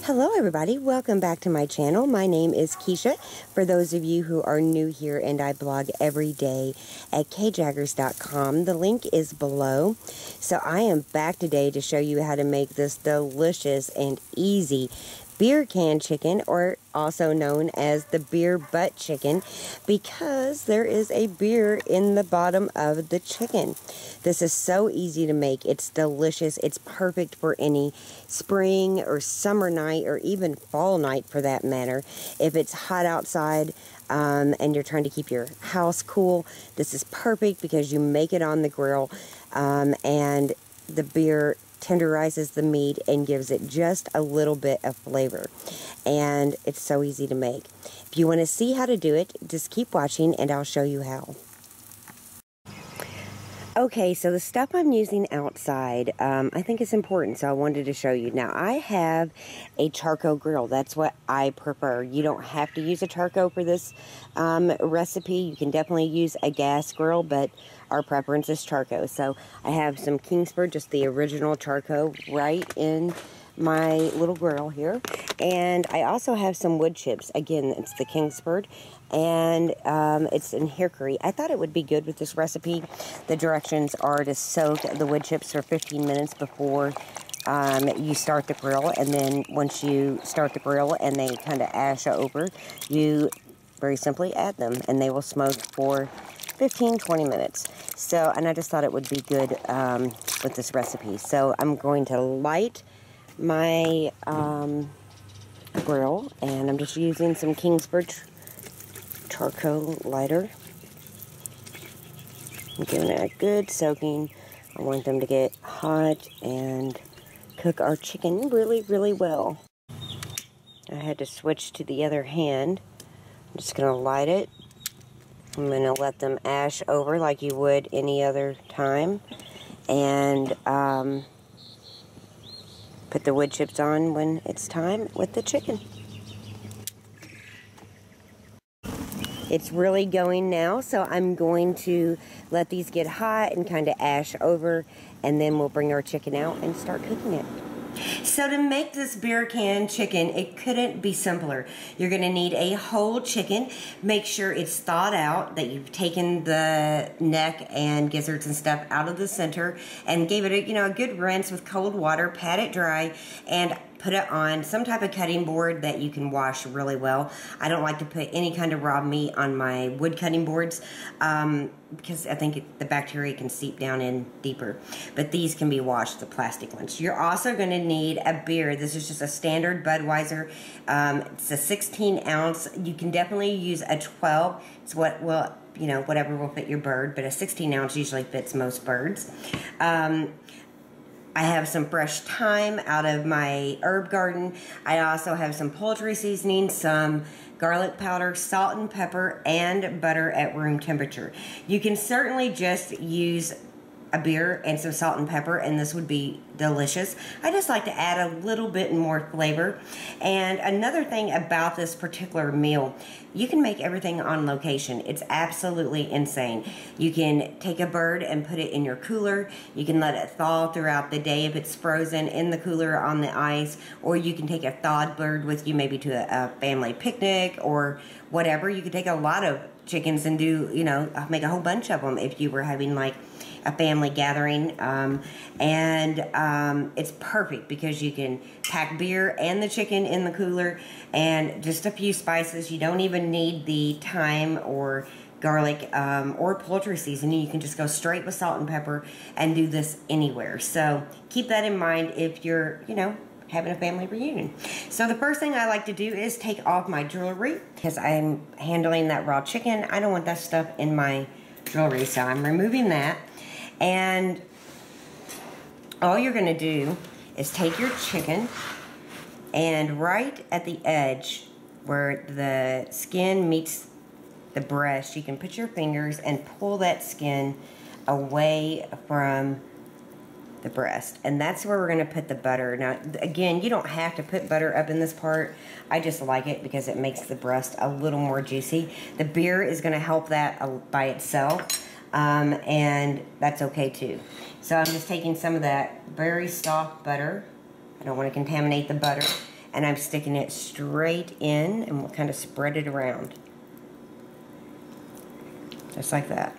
Hello everybody, welcome back to my channel. My name is Kisha. For those of you who are new here, and I blog every day at kjaggers.com. The link is below. So I am back today to show you how to make this delicious and easy beer can chicken, or also known as the beer butt chicken, because there is a beer in the bottom of the chicken. This is so easy to make. It's delicious. It's perfect for any spring or summer night, or even fall night for that matter. If it's hot outside and you're trying to keep your house cool, this is perfect because you make it on the grill, and the beer tenderizes the meat and gives it just a little bit of flavor. And it's so easy to make. If you want to see how to do it, just keep watching and I'll show you how. Okay, so the stuff I'm using outside, I think is important, so I wanted to show you. Now, I have a charcoal grill. That's what I prefer. You don't have to use a charcoal for this recipe. You can definitely use a gas grill, but our preference is charcoal. So I have some Kingsford, just the original charcoal, right in my little grill here. And I also have some wood chips. Again, it's the Kingsford, and it's in hickory. I thought it would be good with this recipe. The directions are to soak the wood chips for 15 minutes before you start the grill, and then once you start the grill and they kind of ash over, you very simply add them and they will smoke for 15-20 minutes. So, and I just thought it would be good with this recipe. So I'm going to light my grill, and I'm just using some Kingsford charcoal lighter. I'm giving it a good soaking. I want them to get hot and cook our chicken really, really well. I had to switch to the other hand. I'm just going to light it. I'm going to let them ash over like you would any other time. And put the wood chips on when it's time with the chicken. It's really going now, so I'm going to let these get hot and kind of ash over, and then we'll bring our chicken out and start cooking it. So to make this beer can chicken, it couldn't be simpler. You're going to need a whole chicken. Make sure it's thawed out, that you've taken the neck and gizzards and stuff out of the center, and gave it a good rinse with cold water. Pat it dry and put it on some type of cutting board that you can wash really well. I don't like to put any kind of raw meat on my wood cutting boards because I think the bacteria can seep down in deeper. But these can be washed, the plastic ones. You're also going to need a beer. This is just a standard Budweiser. It's a 16 ounce. You can definitely use a 12. It's what will, whatever will fit your bird, but a 16 ounce usually fits most birds. I have some fresh thyme out of my herb garden. I also have some poultry seasoning, some garlic powder, salt and pepper, and butter at room temperature. You can certainly just use a beer and some salt and pepper, and this would be delicious. I just like to add a little bit more flavor. And another thing about this particular meal, you can make everything on location. It's absolutely insane. You can take a bird and put it in your cooler. You can let it thaw throughout the day if it's frozen in the cooler on the ice, or you can take a thawed bird with you maybe to a family picnic or whatever. You could take a lot of chickens and do, make a whole bunch of them if you were having like a family gathering, and it's perfect because you can pack beer and the chicken in the cooler and just a few spices. You don't even need the thyme or garlic or poultry seasoning. You can just go straight with salt and pepper and do this anywhere. So keep that in mind if you're, having a family reunion. So the first thing I like to do is take off my jewelry because I'm handling that raw chicken. I don't want that stuff in my jewelry, so I'm removing that. And all you're going to do is take your chicken, and right at the edge where the skin meets the breast, you can put your fingers and pull that skin away from the breast. And that's where we're going to put the butter. Now, again, you don't have to put butter up in this part. I just like it because it makes the breast a little more juicy. The beer is going to help that by itself. And that's okay too. So I'm just taking some of that very soft butter. I don't want to contaminate the butter. and I'm sticking it straight in, and we'll kind of spread it around. Just like that.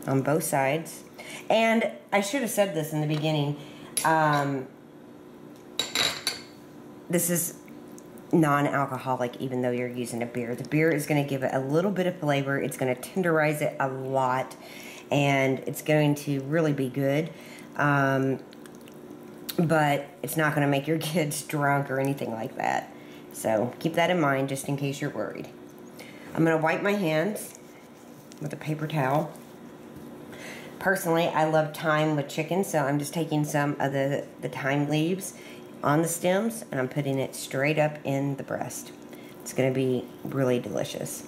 On both sides. And I should have said this in the beginning. This is non-alcoholic, even though you're using a beer. The beer is going to give it a little bit of flavor. It's going to tenderize it a lot, and it's going to really be good. But it's not going to make your kids drunk or anything like that. So keep that in mind just in case you're worried. I'm going to wipe my hands with a paper towel. Personally, I love thyme with chicken, so I'm just taking some of the thyme leaves on the stems, and I'm putting it straight up in the breast. It's going to be really delicious.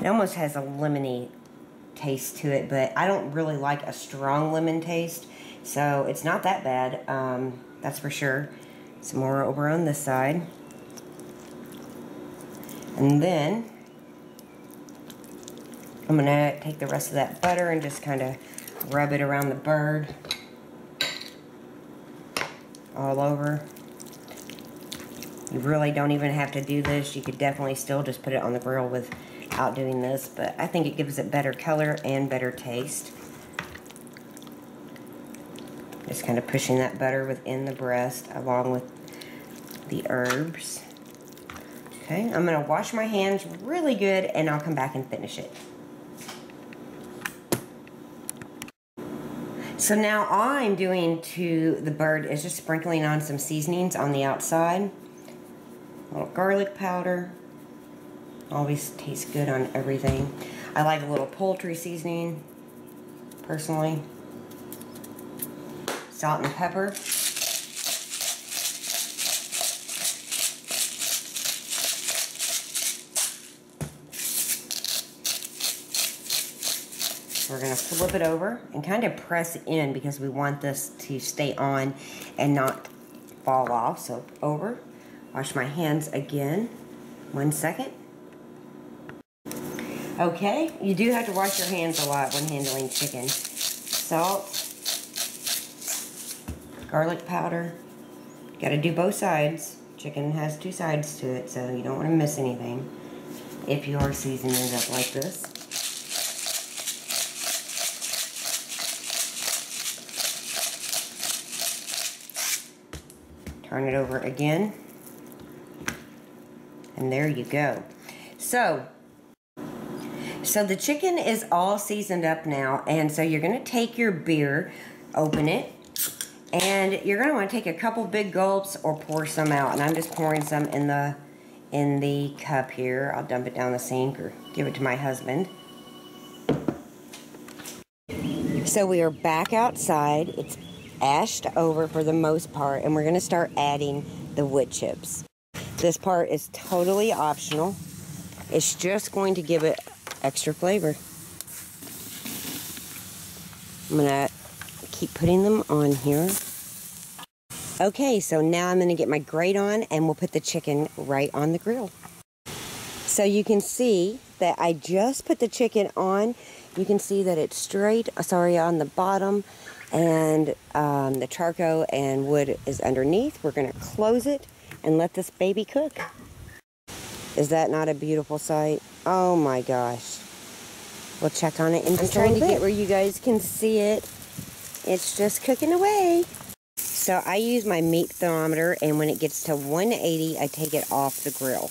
It almost has a lemony taste to it, but I don't really like a strong lemon taste, so it's not that bad, that's for sure. Some more over on this side. And then I'm going to take the rest of that butter and just kind of rub it around the bird all over. You really don't even have to do this. You could definitely still just put it on the grill without doing this, but I think it gives it better color and better taste. Just kind of pushing that butter within the breast along with the herbs. Okay, I'm going to wash my hands really good, and I'll come back and finish it. So now all I'm doing to the bird is just sprinkling on some seasonings on the outside. A little garlic powder. Always tastes good on everything. I like a little poultry seasoning, personally. Salt and pepper. We're going to flip it over and kind of press in because we want this to stay on and not fall off. So over, wash my hands again. 1 second. Okay, you do have to wash your hands a lot when handling chicken. Salt, garlic powder. Got to do both sides. Chicken has 2 sides to it, so you don't want to miss anything if you are seasoning it up like this. Turn it over again, and there you go. So the chicken is all seasoned up now, and so you're going to take your beer, open it, and you're going to want to take a couple big gulps or pour some out. And I'm just pouring some in the cup here. I'll dump it down the sink or give it to my husband. So we are back outside. It's ashed over for the most part, and we're going to start adding the wood chips. This part is totally optional. It's just going to give it extra flavor. I'm going to keep putting them on here. Okay, so now I'm going to get my grate on, and we'll put the chicken right on the grill. So you can see that I just put the chicken on. You can see that it's straight, on the bottom, and the charcoal and wood is underneath. We're going to close it and let this baby cook. Is that not a beautiful sight? Oh my gosh. We'll check on it in just a little bit. I'm trying to get where you guys can see it. It's just cooking away. So I use my meat thermometer, and when it gets to 180, I take it off the grill.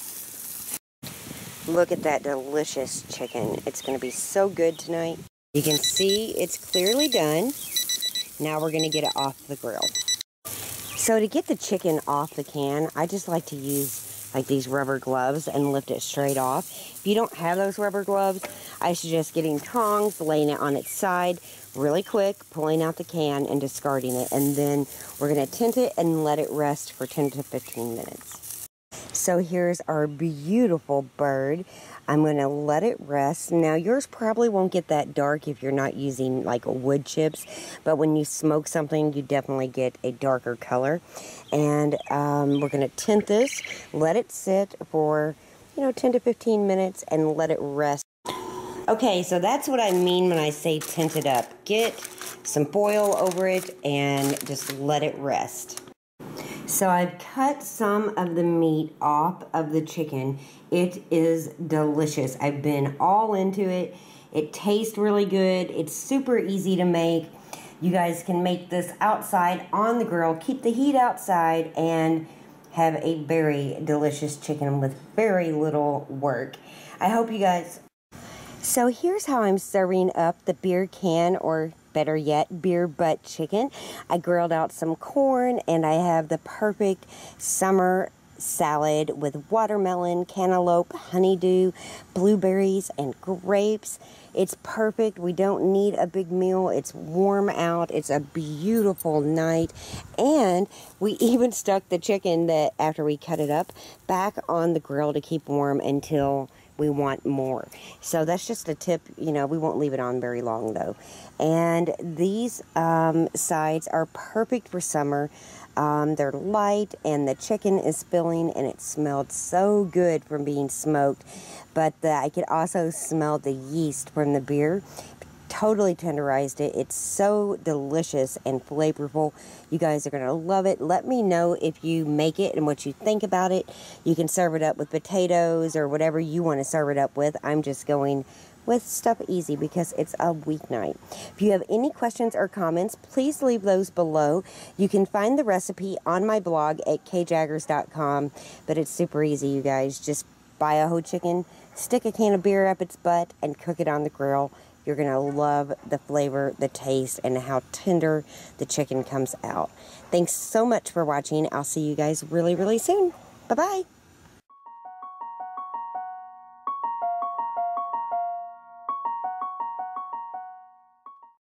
Look at that delicious chicken. It's going to be so good tonight. You can see it's clearly done. Now we're going to get it off the grill. So to get the chicken off the can, I just like to use like these rubber gloves and lift it straight off. If you don't have those rubber gloves, I suggest getting tongs, laying it on its side really quick, pulling out the can and discarding it. And then we're going to tint it and let it rest for 10 to 15 minutes. So here's our beautiful bird. I'm going to let it rest. Now yours probably won't get that dark if you're not using like wood chips, but when you smoke something, you definitely get a darker color. And we're going to tint this, let it sit for 10 to 15 minutes and let it rest. Okay, so that's what I mean when I say tint it up. Get some foil over it and just let it rest. So I've cut some of the meat off of the chicken. It is delicious. I've been all into it. It tastes really good. It's super easy to make. You guys can make this outside on the grill. Keep the heat outside and have a very delicious chicken with very little work. I hope you guys... So here's how I'm serving up the beer can, or better yet, beer butt chicken. I grilled out some corn, and I have the perfect summer salad with watermelon, cantaloupe, honeydew, blueberries, and grapes. It's perfect. We don't need a big meal. It's warm out. It's a beautiful night. And we even stuck the chicken that after we cut it up back on the grill to keep warm until we want more. So that's just a tip. You know, we won't leave it on very long though. And these sides are perfect for summer. They're light and the chicken is filling and it smelled so good from being smoked. But I could also smell the yeast from the beer. Totally tenderized it. It's so delicious and flavorful. You guys are going to love it. Let me know if you make it and what you think about it. You can serve it up with potatoes or whatever you want to serve it up with. I'm just going with stuff easy because it's a weeknight. If you have any questions or comments, please leave those below. You can find the recipe on my blog at kjaggers.com, but it's super easy, you guys. Just buy a whole chicken, stick a can of beer up its butt, and cook it on the grill. You're going to love the flavor, the taste, and how tender the chicken comes out. Thanks so much for watching. I'll see you guys really, really soon. Bye-bye.